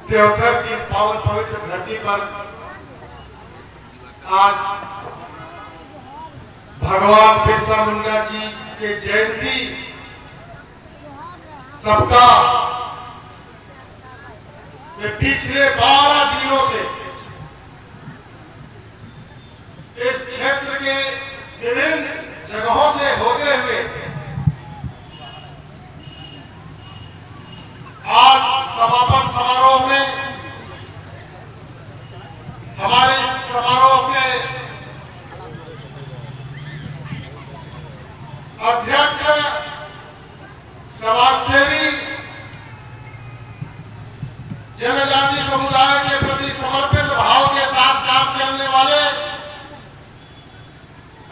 देवघर की इस पावन पवित्र धरती पर आज भगवान बिरसा मुंडा जी के जयंती सप्ताह में पिछले 12 दिनों से इस क्षेत्र के विभिन्न जगहों से होते हुए आज समापन समारोह में हमारे समारोह के अध्यक्ष, समाजसेवी, जनजाति समुदाय के प्रति समर्पित भाव के साथ काम करने वाले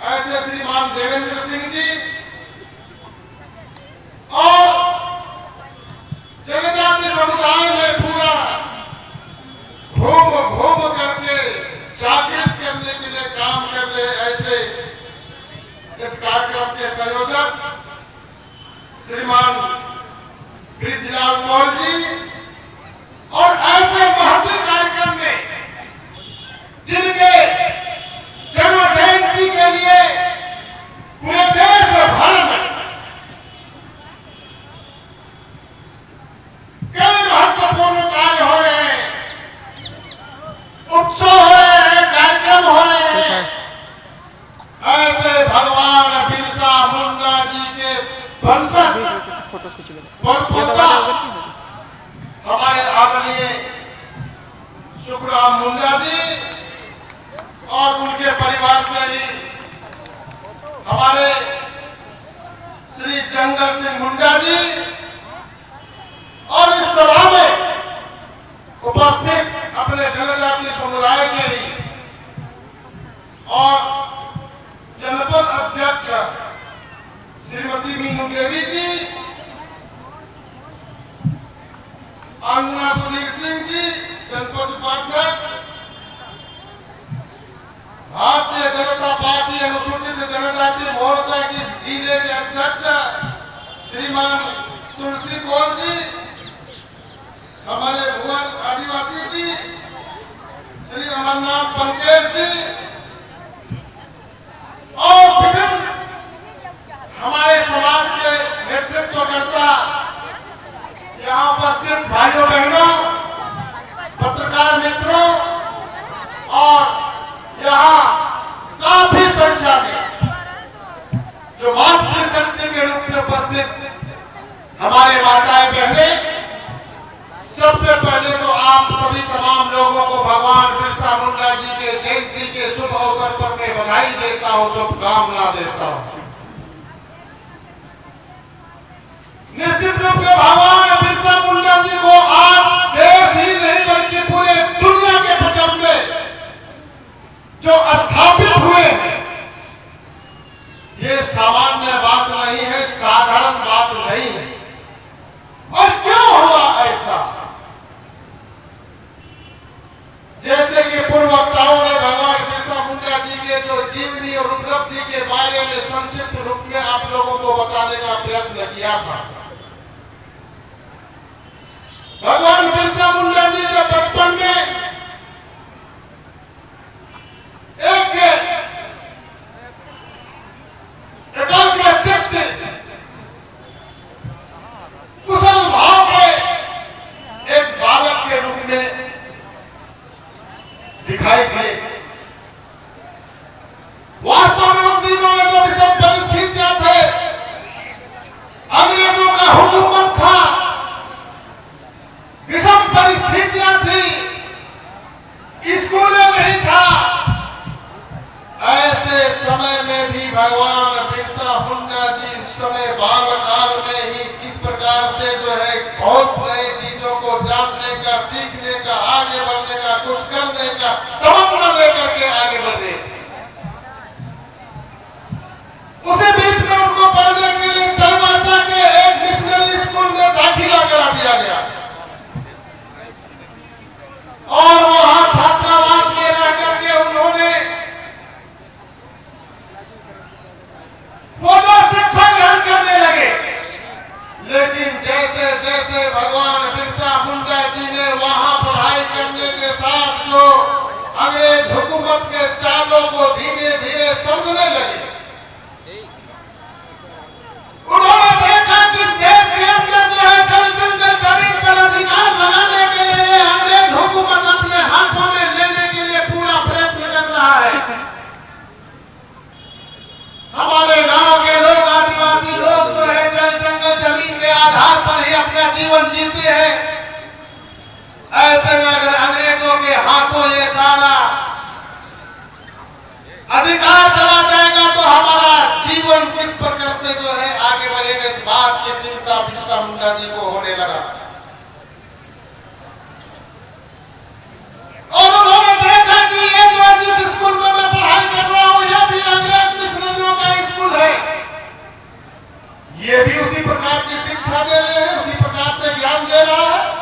ऐसे श्रीमान देवेंद्र सिंह जी और जनजाति समुदाय में पूरा घूम करके जागृत करने के लिए काम कर रहे ऐसे इस कार्यक्रम के संयोजक श्रीमान ब्रिजलाल कौल जी और ऐसे महत्वपूर्ण कार्यक्रम में जिनके जन्म जयंती के लिए पूरे देश भर में कई महत्वपूर्ण कार्य हो रहे हैं, उत्सव हो रहे हैं, कार्यक्रम हो रहे हैं। ऐसे भगवान बिरसा मुंडा जी के वंशज परपोता हमारे आदरणीय सुखराम मुंडा जी और उनके परिवार से ही हमारे श्री जंगल सिंह मुंडा जी और इस सभा में उपस्थित अपने जनजाति समुदाय के ही और जनपद अध्यक्ष श्रीमती मीनू देवी जी, अंजना सुधीर सिंह जी जनपद उपाध्यक्ष, भारतीय जनता पार्टी अनुसूचित जनजाति मोर्चा की जिले के अध्यक्ष श्रीमान तुलसी कौल जी, हमारे भुवन आदिवासी जी श्री अमरनाथ पंकेश जी और विभिन्न हमारे समाज के नेतृत्वकर्ता, यहाँ उपस्थित भाइयों बहनों, पत्रकार मित्रों और यहाँ काफी संख्या में जो मातृशक्ति के रूप में उपस्थित हमारे माताएं बहनें, सबसे पहले तो आप सभी तमाम लोगों को भगवान बिरसा मुंडा जी के जयंती के शुभ अवसर पर मैं बधाई देता हूं, शुभकामना देता हूं। निश्चित रूप से भगवान बिरसा मुंडा जी को आज देश ही नहीं बल्कि पूरे दुनिया के पटल में जो स्थापित हुए हैं, ये सामान्य बात नहीं है, साधारण बात नहीं है। और क्यों हुआ ऐसा? जैसे कि पूर्व वक्ताओं ने भगवान बिरसा मुंडा जी के जो जीवनी और उपलब्धि के बारे में संक्षिप्त रूप में आप लोगों को बताने का प्रयत्न किया था। भगवान बिरसा मुंडा जी जब बचपन में एकाग्रचित्त कुशल भाव के एक बालक के रूप में दिखाई दिए। वास्तव में उन दिनों में जो विषम परिस्थितियां थे, अंग्रेजों का हुकूमत था, विषम परिस्थितियां थी, स्कूलें नहीं था, ऐसे समय में भी भगवान बिरसा मुंडा जी इस समय बालकाल में ही इस प्रकार से जो है बहुत नई चीजों को जानने का, सीखने का, आगे बढ़ने का, कुछ करने का तमन्ना लेकर के आगे बढ़ रहे थे। उसी बीच में उनको पढ़ने के लिए चाईबासा के एक मिशनरी स्कूल में दाखिला करा दिया गया और वहां छात्रावास में रह करके उन्होंने वो जो शिक्षा ग्रहण करने लगे। लेकिन जैसे जैसे भगवान बिरसा मुंडा जी ने वहां पर के साथ जो अंग्रेज हुकूमत के चालों को धीरे धीरे समझने लगे, उन्होंने देखा कि इस देश के अंदर जो है जल जंगल जमीन पर अधिकार लगाने के लिए अंग्रेज हुकूमत अपने हाथों में लेने के लिए पूरा प्रयत्न कर रहा है। हमारे गांव के लोग, आदिवासी लोग जो है जल जंगल जमीन के आधार पर ही अपना जीवन जीते हैं। ऐसे में अगर अंग्रेजों के हाथों ये सारा अधिकार चला जाएगा तो हमारा जीवन किस प्रकार से जो है आगे बढ़ेगा, इस बात की चिंता बिरसा मुंडा जी को होने लगा। और उन्होंने देखा कि ये जो जिस स्कूल में मैं पढ़ाई कर रहा हूं यह भी अंग्रेज मिशनरियों का स्कूल है, ये भी उसी प्रकार की शिक्षा दे रहे हैं, उसी प्रकार से ज्ञान दे रहा है।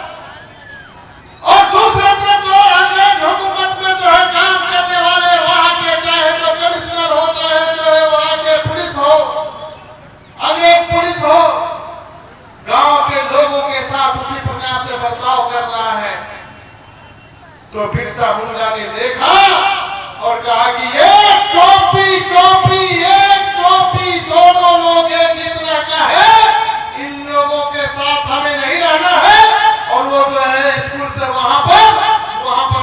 और दूसरे तरफ जो अंग्रेज हुकूमत में जो है काम करने वाले वहां के, चाहे जो कमिश्नर हो, चाहे जो है वहां के पुलिस हो, अंग्रेज पुलिस हो, गांव के लोगों के साथ उसी प्रकार से बर्ताव कर रहा है। तो बिरसा मुंडा ने देखा और कहा कि ये कॉपी दोनों लोग एक ही तरह का है, इन लोगों के साथ हमें नहीं रहना है। और वो जो है स्कूल से वहां पर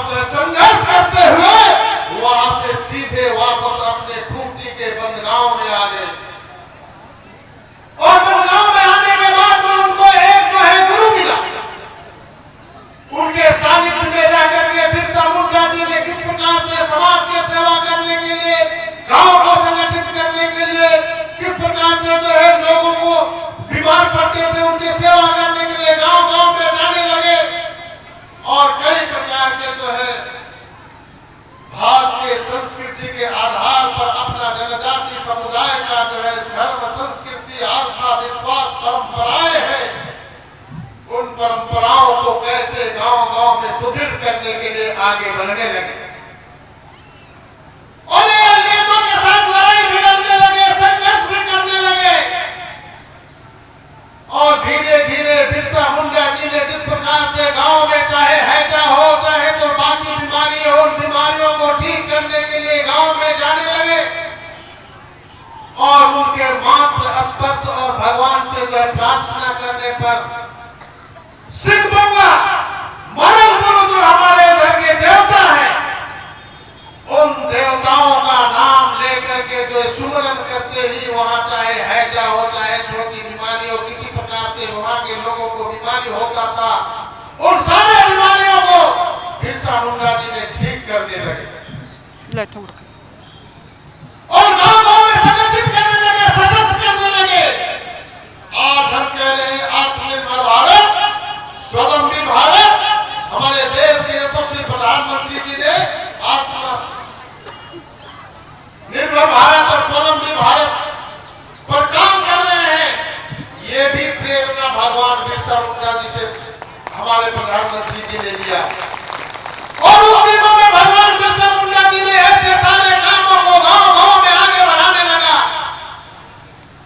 जो है संघर्ष करते हुए वहां से सीधे वापस अपने खूंटी के बंदगांव में आ गए। और बंदगांव में आने के बाद में उनको एक जो है गुरु मिला, उनके सानिध्य में जाकर के बिरसा मुंडा जी ने किस प्रकार से समाज की सेवा करने के लिए, गांव को संगठित करने के लिए, किस प्रकार से जो है लोगों को बीमार पड़ते थे उनकी सेवा करने के लिए गांव-गांव में जाने लगे। और कई प्रकार के जो है भारतीय संस्कृति के आधार पर अपना जनजाति समुदाय का जो है धर्म, संस्कृति, आस्था, विश्वास, परंपराएं हैं, उन परंपराओं को कैसे गांव-गांव में सुदृढ़ करने के लिए आगे बढ़ने लगे। और ये अंग्रेजों के साथ लड़ाई भी लड़ने लगे, संघर्ष भी करने लगे। और धीरे धीरे बिरसा मुंडा जी ने जिस प्रकार से गांव में चाहे हैजा हो, चाहे तो बाकी बीमारी हो, उन बीमारियों को ठीक करने के लिए गांव में जाने लगे। और उनके मात्र स्पर्श और भगवान से जो प्रार्थना करने पर सिद्ध होगा। मरण गुरु जो हमारे घर के देवता है, उन देवताओं का नाम लेकर के जो सुमरन करते ही वहां चाहे हैजा हो, चाहे छोटी बीमारी हो, किसी प्रकार से वहां के लोगों को बीमारी होता था, उन सारे बीमारियों को बिरसा मुंडा जी ने ठीक करने लगे। और गांव-गांव में संगठित करने लगे, सशक्त करने लगे। आज हम कह रहे हैं आत्मनिर्भर भारत, स्वावलंबी भारत। हमारे देश के यशस्वी प्रधानमंत्री जी ने निर्भर भारत और स्वावलंबी भारत पर काम कर रहे हैं। ये भी प्रेरणा भगवान बिरसा मुंडा जी से हमारे प्रधानमंत्री जी ने लिया। और उस दिनों में भगवान बिरसा मुंडा जी ने ऐसे सारे कामों को गांव-गांव में आगे बढ़ाने लगा।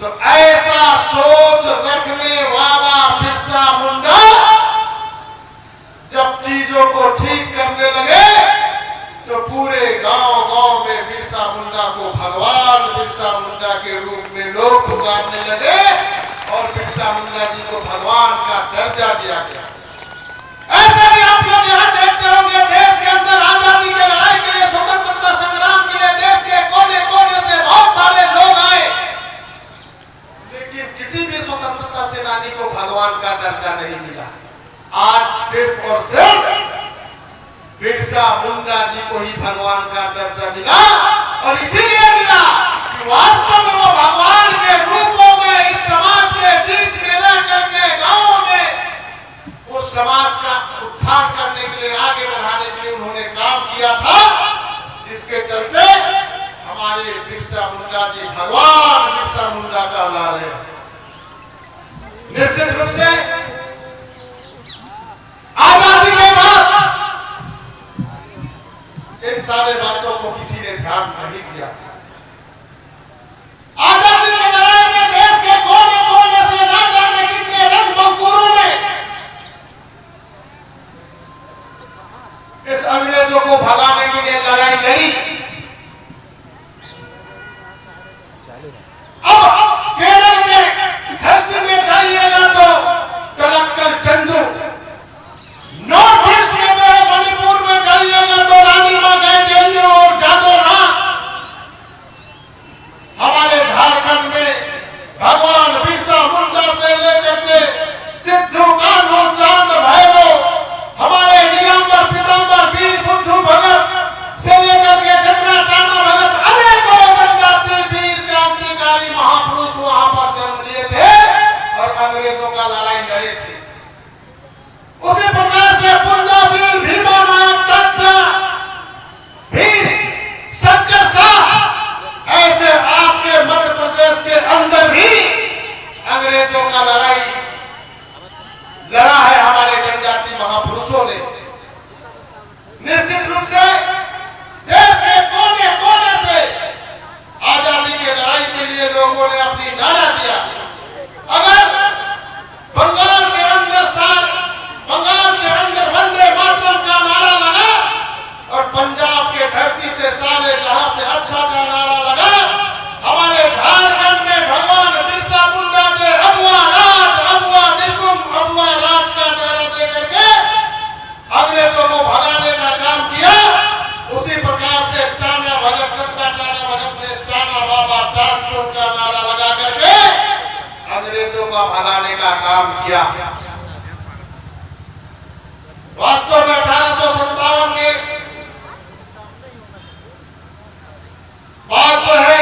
तो ऐसा सोच रखने वाला बिरसा मुंडा जब चीजों को ठीक करने लगे तो पूरे गांव-गांव में बिरसा मुंडा को भगवान बिरसा मुंडा के रूप में लोग पुकारने लगे और बिरसा मुंडा जी को भगवान का दर्जा दिया गया। ऐसा भी आप लोग यहाँ देखते होंगे, देश के अंदर आजादी की लड़ाई के लिए, स्वतंत्रता संग्राम के लिए देश के कोने-कोने से बहुत सारे लोग आए, लेकिन किसी भी स्वतंत्रता सेनानी को भगवान का दर्जा नहीं मिला। आज सिर्फ और सिर्फ बिरसा मुंडा जी को ही भगवान का दर्जा मिला। और इसीलिए मिला कि वास्तव में वो भगवान के रूपों में इस समाज के बीच में रह करके गांवों में वो समाज का उत्थान करने के लिए, आगे बढ़ाने के लिए उन्होंने काम किया था, जिसके चलते हमारे बिरसा मुंडा जी भगवान बिरसा मुंडा कहला रहे। निश्चित रूप से आजादी के बाद इन सारे बातों को किसी ने ध्यान नहीं दिया। आजादी की लड़ाई में देश के कोने-कोने से ना जाने कितने रंग बंकुरों ने इस को भगाने के लिए लड़ाई लड़ी। अब केरल के धरती में जाइएगा तो तलक्कल चंदू, नॉर्थ ईस्ट में जो है मणिपुर में जाइएगा तो रानी मां गैंडेन्यू और जादो राम, हमारे झारखंड में भगवान बिरसा मुंडा से लेकर के सिद्धू कान्हू चांद भैरव, हमारे नीलांबर पीतांबर वीर बुद्धू भगत से लेकर के जगन्नाथ टाना भगत, अनेकों जनजाति वीर क्रांतिकारी महापुरुष वहां पर जन्म लिए थे और अंग्रेजों का लड़ाई लड़े थे। उसी प्रकार से पंजाबी भीमा नायक तथा वीर शंकर शाह, ऐसे आपके मध्य प्रदेश के अंदर भी अंग्रेजों का लड़ाई लड़ा है हमारे जनजाति महापुरुषों ने। निश्चित रूप से देश के कोने कोने से आजादी की लड़ाई के लिए लोगों ने अपनी नारा दिया। अगर बंगाल के अंदर वंदे मातरम का नारा लगा और पंजाब के धरती से सारे जहां से अच्छा का नारा लगा, हमारे झारखंड में भगवान बिरसा मुंडा ने अबुआ राज, अबुआ निशुम, अबुआ राज का नारा दे करके अंग्रेजों को भगाने का काम किया। उसी प्रकार से टाना भगत, चतरा टाना भगत ने टाना बाबा टान का नारा लगा करके अंग्रेजों को भगाने का काम किया। वास्तव में 1857 के बाद जो है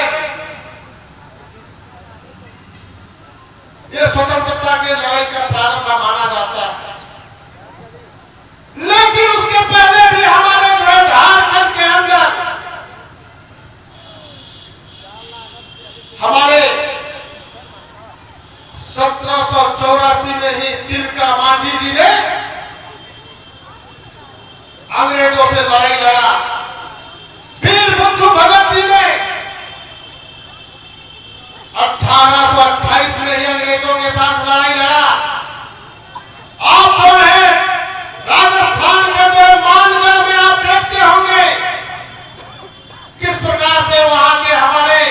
ये स्वतंत्रता की लड़ाई का प्रारंभ माना जाता है, लेकिन उसके पहले भी हमारे जो है झारखंड के अंदर हमारे 1784 में ही तिलका मांझी जी ने अंग्रेजों से लड़ाई लड़ा। वीर बुद्धू भगत जी ने 1828 में ही अंग्रेजों के साथ लड़ाई लड़ा। आप जो है राजस्थान के जो मानगढ़ में आप देखते होंगे किस प्रकार से वहां के हमारे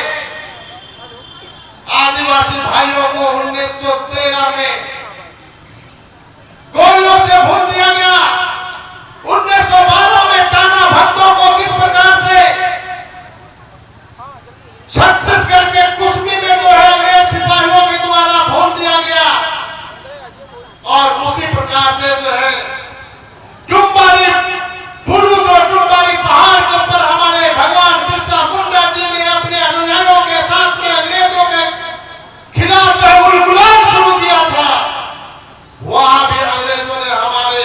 आदिवासी भाइयों को 1913 में गोलियों से भून दिया गया। 1912 में टाना भक्तों को किस प्रकार से छत्तीसगढ़ के कुसमी में जो है अंग्रेज सिपाहियों के द्वारा भून दिया गया। और उसी प्रकार से जो है टुम्बारी बुरुज और टुम्बारी पहाड़ के ऊपर हमारे भगवान बिरसा मुंडा जी ने अपने अनुयायियों के साथ में अंग्रेजों के खिलाफ जो है गुलगुलान शुरू किया था। वहां भी अंग्रेजों ने हमारे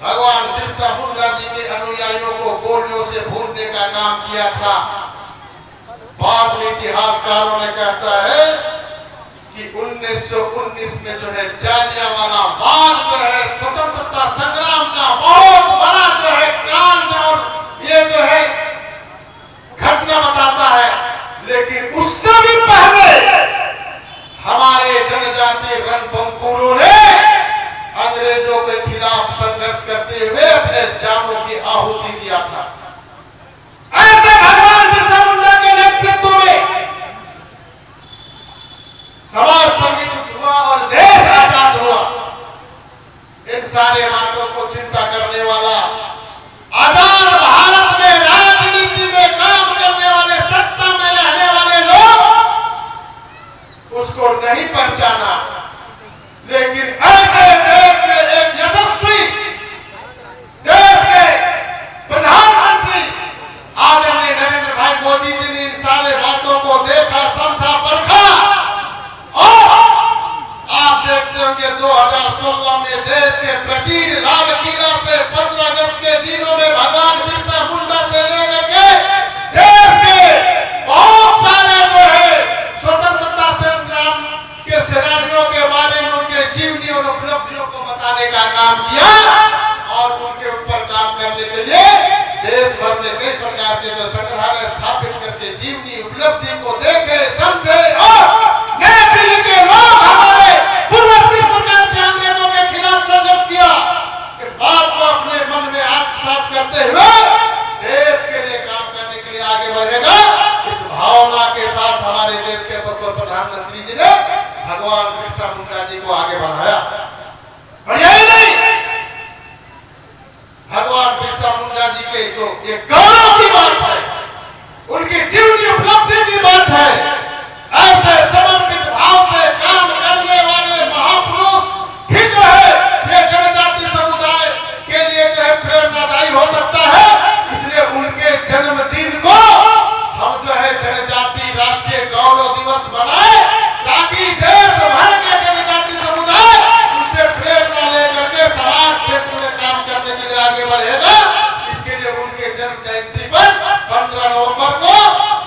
भगवान बिरसा मुंडा जी के अनुयायियों को गोलियों से भूनने का काम किया था। बाद में इतिहासकारों ने कहता है कि 1919 में जो है जालियांवाला बाग जो है स्वतंत्रता संग्राम का बहुत बड़ा जो है कांड और ये जो है घटना बताता है। लेकिन उससे भी पहले हमारे जनजाति रणबंकुरों ने अंग्रेजों के खिलाफ संघर्ष करते हुए अपने जानों की आहुति दिया था। ऐसे भगवान बिरसा मुंडा के नेतृत्व में समाज संगठित हुआ और देश आजाद हुआ। इन सारे बातों को चिंता करने के जो ये गौरव की बात है, उनकी जीवनी उपलब्धि की बात है। ऐसे समर्पित भाव से काम करने वाले महापुरुष ही जो है ये जनजाति समुदाय के लिए जो है प्रेरणादायी हो सकता है। इसलिए उनके जन्मदिन को हम जो है जनजाति राष्ट्रीय गौरव दिवस बनाए, ताकि देश भर के जनजाति समुदाय उनसे प्रेरणा लेकर के समाज क्षेत्र में काम करने के लिए आगे बढ़ेगा। इसके लिए उनके जन्म जयंती पर 15 नवंबर को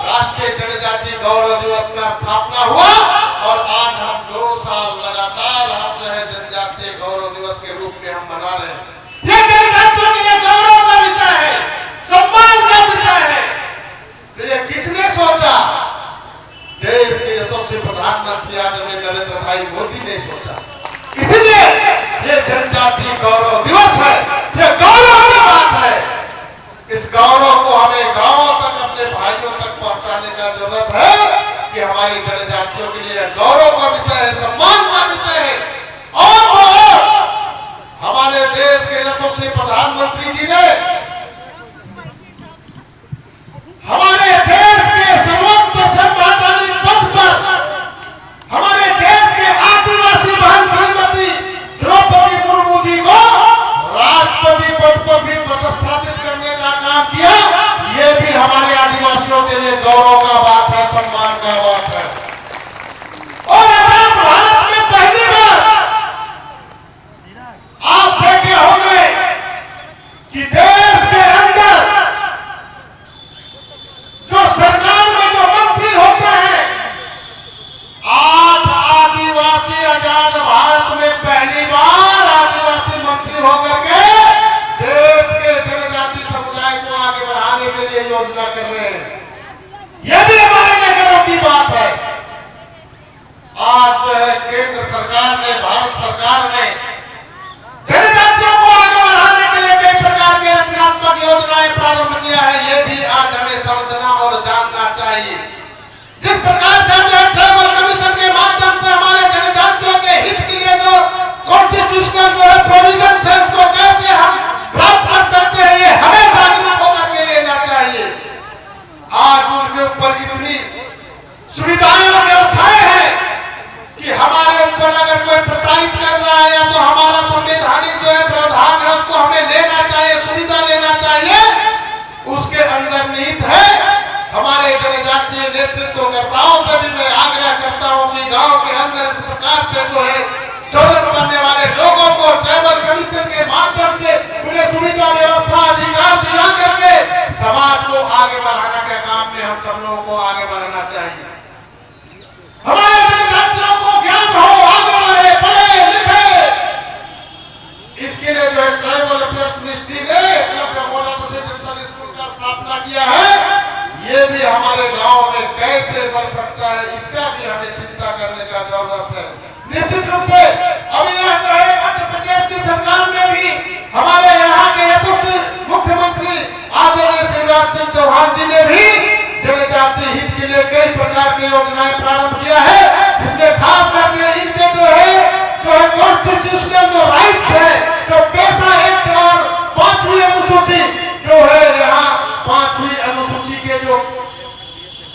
राष्ट्रीय जनजाति गौरव दिवस का स्थापना हुआ और आज हम 2 साल लगातार हम जो है जनजातीय गौरव दिवस के रूप में हम मना रहे हैं। ये जनजातियों के लिए गौरव का विषय है, सम्मान का विषय है। तो ये किसने सोचा? देश के यशस्वी प्रधानमंत्री आदरणीय नरेंद्र भाई मोदी ने सोचा। इसलिए ये जनजातीय गौरव दिवस है, ये गौरव की बात है। इस गौरव को हमें गांव तक अपने भाइयों तक पहुंचाने का जरूरत है कि हमारी जनजातियों के लिए गौरव का विषय है, सम्मान का विषय है। और हमारे देश के यशस्वी प्रधानमंत्री जी ने हमारे देश के सर्वोच्च संवैधानिक पद पर हमारे देश के आदिवासी बहन श्रीमती द्रौपदी मुर्मू जी को राष्ट्रपति पद पर भी पदस्थापित करने का काम किया। ये भी हमारे आदिवासियों के लिए गौरव का बात है, सम्मान का बात है। और आजाद भारत में पहली बार आप देखे होंगे कि देश के अंदर जो सरकार में जो मंत्री होते हैं, 8 आदिवासी आजाद भारत में पहली बार आदिवासी मंत्री होकर के देश के जनजाति समुदाय को आगे बढ़ाने के लिए योजना कर रहे हैं। यह भी हमारे लिए गर्व की बात है। आज जो है केंद्र सरकार ने, भारत सरकार ने जनजातियों को आगे बढ़ाने के लिए कई प्रकार के रचनात्मक योजनाएं प्रारंभ किया है। ये भी आज हमें समझना और जानना चाहिए। जिस प्रकार से हम ट्राइबल कमीशन के माध्यम से हमारे जनजातियों के हित के लिए जो कॉन्स्टिट्यूशनल जो है प्रोविजन है, उसको कैसे हम प्राप्त कर सकते हैं, ये हमें जागरूक होकर के लेना चाहिए। आज उनके ऊपर इतनी सुविधाएं और व्यवस्थाएं हैं कि हमारे ऊपर अगर कोई प्रताड़ित कर रहा है, या तो हमारा संवैधानिक जो है प्रावधान है उसको हमें लेना चाहिए, सुविधा लेना चाहिए। उसके अंदर निहित है। हमारे जनजातीय नेतृत्वकर्ताओं से भी मैं आग्रह करता हूं कि गांव के अंदर इस प्रकार से जो है जरूरत पड़ने वाले लोगों को ट्राइबल कमीशन के माध्यम से उन्हें सुविधा व्यवस्था अधिकार दिला करके समाज को आगे बढ़ाने के काम में हम सब लोगों को आगे बढ़ना चाहिए। हमारे जनजातियों को ज्ञान हो, आगे बढ़े, पढ़े लिखे। इसके लिए जो है ट्राइबल अफेयर्स मिनिस्ट्री ने रेसिडेंशियल स्कूल का स्थापना किया है। ये भी हमारे गांव में कैसे बढ़ सकता है, इसका भी हमें चिंता करने का जरूरत है। निश्चित रूप से अभी यह जो है मध्य प्रदेश की सरकार में भी हमारे यहाँ के यशस्वी मुख्यमंत्री आदरणीय शिवराज सिंह चौहान जी ने भी जनजाति हित के लिए कई प्रकार की योजनाएं प्रारंभ किया है, जिसमें खास करके इनके जो है कॉन्स्टिट्यूशनल जो राइट्स है, जो पेशा एक्ट और 5वीं अनुसूची जो है, यहाँ 5वीं अनुसूची के जो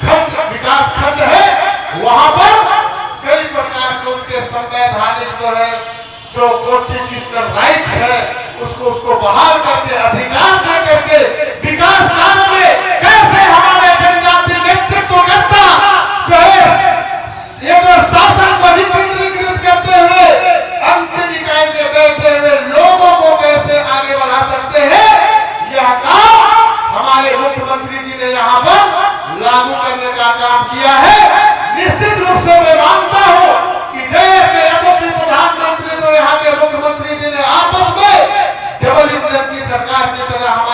खंड विकास खंड है, वहां पर कई प्रकार के उनके संवैधानिक जो है जो कॉन्स्टिट्यूशनल राइट्स है उसको बहाल करके अधिकार दे करके विकास कार्य में कैसे हमारे जनजाति नेतृत्व करता जो है ये जो शासन को विकेंद्रीकृत करते हुए अंतिम इकाई में बैठे हुए लोगों को कैसे आगे बढ़ा सकते हैं, यह काम हमारे मुख्यमंत्री जी ने यहाँ पर लागू करने का काम किया है। निश्चित रूप से मैं मानता हूँ कि देश के यशस्वी प्रधानमंत्री तो यहाँ के मुख्यमंत्री जी ने आपस में डबल इंजन की सरकार की तरह हमारे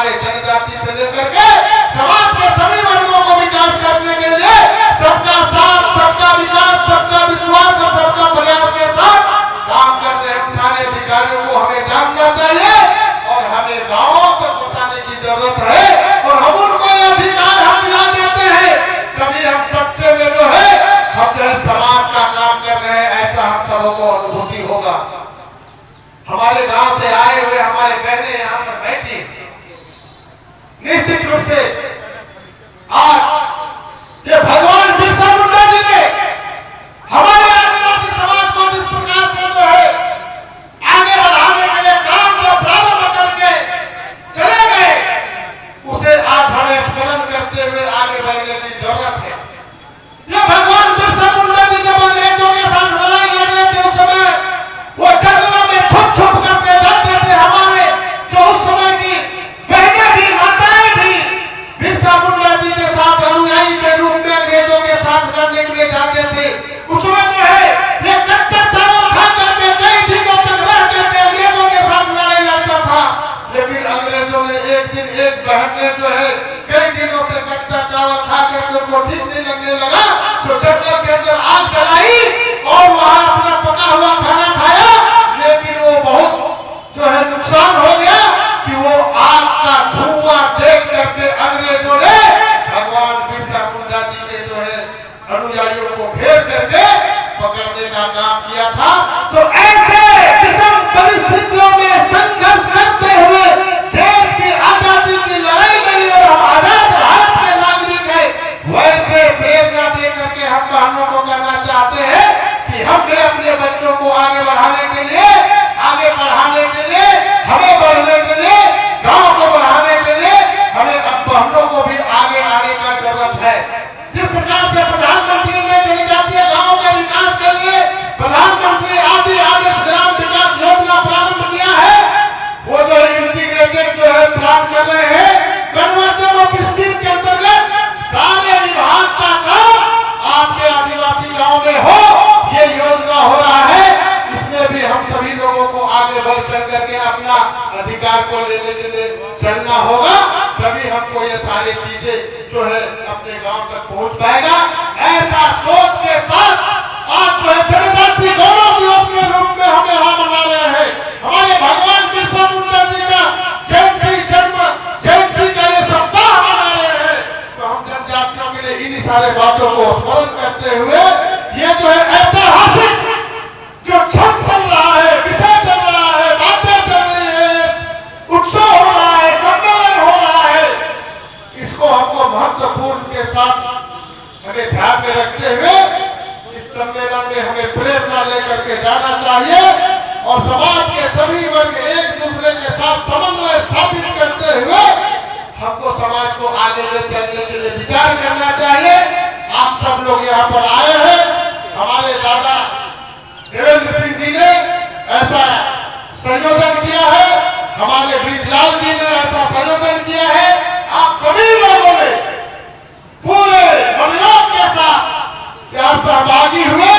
रूप से आज ये भगवान बिरसा मुंडा जी ने हमारे आदिवासी समाज को जिस प्रकार से जो है आगे बढ़ाने के लिए काम जो प्रारंभ करके चले गए, उसे आज हमें स्मरण करते हुए आगे बढ़ने की जरूरत है। ये भगवान बिरसा मुंडा जी जब अंग्रेजों के साथ लड़ाई लड़ रहे थे, उस समय वो जंगलों में छुप छुप करके जाते थे। हमारे जो उस समय की बहनें भी, माताएं भी बिरसा मुंडा जी के साथ अनुयायी के रूप में अंग्रेजों के साथ लड़ने के लिए जाते थे। उस समय जो है ये कच्चा चावल खा करके कई दिनों तक रह करके अंग्रेजों के साथ लड़ाई लड़ता था। लेकिन अंग्रेजों ने एक दिन एक बहन ने जो है कई दिनों से कच्चा चावल खा करके उनको ठीक नहीं लगने लगा, तो जंगल के अंदर आग जलाई और वहां अपना पका हुआ खाना खाया। लेकिन वो बहुत जो है नुकसान हो गया कि वो आग का धुआं देख करके अंग्रेजों ने भगवान बिरसा मुंडा जी के जो है अनुयायियों को घेर करके पकड़ने का काम किया था। तो ऐसे विषम परिस्थितियों में संघर्ष करते हुए देश की आजादी की लड़ाई लड़ी और हम आजाद भारत के नागरिक हैं। वैसे प्रेरणा दे करके हम बहनों को कहना चाहते हैं कि हम भी अपने बच्चों को आगे बढ़ाने के लिए, आगे बढ़ाने के लिए, हमें बढ़ने के लिए, गांव को बढ़ाने के लिए हमें अब बहनों को भी आगे आने का जरूरत है। जिस प्रकार से प्रधानमंत्री ने जनजातीय गांवों के विकास के लिए प्रधानमंत्री आदर्श ग्राम विकास योजना प्रारंभ किया है, वो जो इंटीग्रेटेड जो है प्लान कर रहे हैं, कन्वर्जन ऑफ स्कीम के अंतर्गत सारे विभाग का काम आपके आदिवासी गांव में हो, ये योजना हो रहा है। इसमें भी हम सभी लोगों को आगे बढ़ चल करके अपना अधिकार को लेने के लिए चलना होगा, तभी हमको ये सारी चीजें जो है अपने गांव तक पहुंच पाएगा। ऐसा सोच के साथ आज जो है जनजातीय गौरव दिवस के रूप में हम यहाँ मना रहे हैं। हमारे भगवान बिरसा मुंडा जी का जयंती का ये सप्ताह मना रहे हैं। तो हम जनजातियों के लिए इन सारे बातों को स्मरण करते हुए ये जो है ऐतिहासिक जो क्षण चल रहा है, विषय चल रहा है, बातें चल रही है, उत्सव हो रहा है, सम्मेलन हो रहा है, इसको हमको महत्वपूर्ण के साथ हमें ध्यान में रखते हुए इस सम्मेलन में हमें प्रेरणा लेकर के जाना चाहिए और समाज के सभी वर्ग एक दूसरे के साथ समन्वय स्थापित करते हुए हमको समाज को आगे ले चलने के लिए विचार करना चाहिए। आप सब लोग यहाँ पर आए हैं, हमारे दादा देवेंद्र सिंह जी ने ऐसा संयोजन किया है, हमारे ब्रिजलाल जी ने ऐसा संयोजन किया है। आप सभी लोगों ने पूरे मनोयोग के साथ यहाँ सहभागी हुए।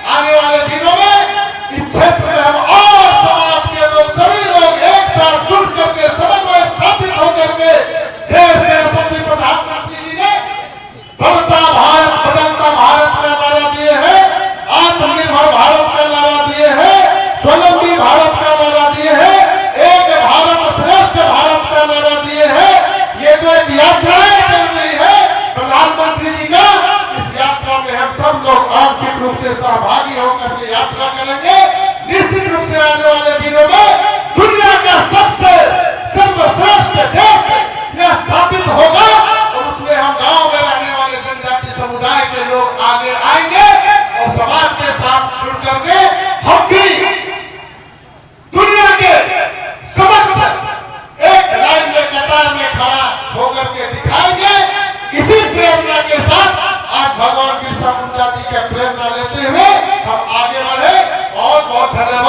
आने वाले दिनों में इस क्षेत्र में हम और समाज के लोग सभी लोग एक साथ जुड़ करके समन्वय स्थापित होकर के देश के यशस्वी प्रधानमंत्री जी ने बढ़ता भारत बदलता भारत का नारा दिए हैं, आत्मनिर्भर भारत का नारा दिए हैं, स्वावलंबी भारत का नारा दिए हैं, एक भारत श्रेष्ठ भारत का नारा दिए हैं। ये जो एक यात्राएं चल रही है प्रधानमंत्री जी का, इस यात्रा में हम सब लोग आंशिक रूप से सहभागी होकर के यात्रा करेंगे। निश्चित रूप से आने वाले दिनों में दुनिया का सबसे सर्वश्रेष्ठ देश यह स्थापित होगा और उसमें हम गांव में रहने वाले जनजाति समुदाय के लोग आगे आएंगे और समाज के साथ जुड़ करके हम भी दुनिया के समक्ष एक लाइन में कतार में खड़ा होकर के दिखाएंगे। इसी प्रेरणा के साथ आज भगवान बिरसा मुंडा जी का प्रेरणा लेते हुए हम आगे बढ़े। बहुत बहुत धन्यवाद।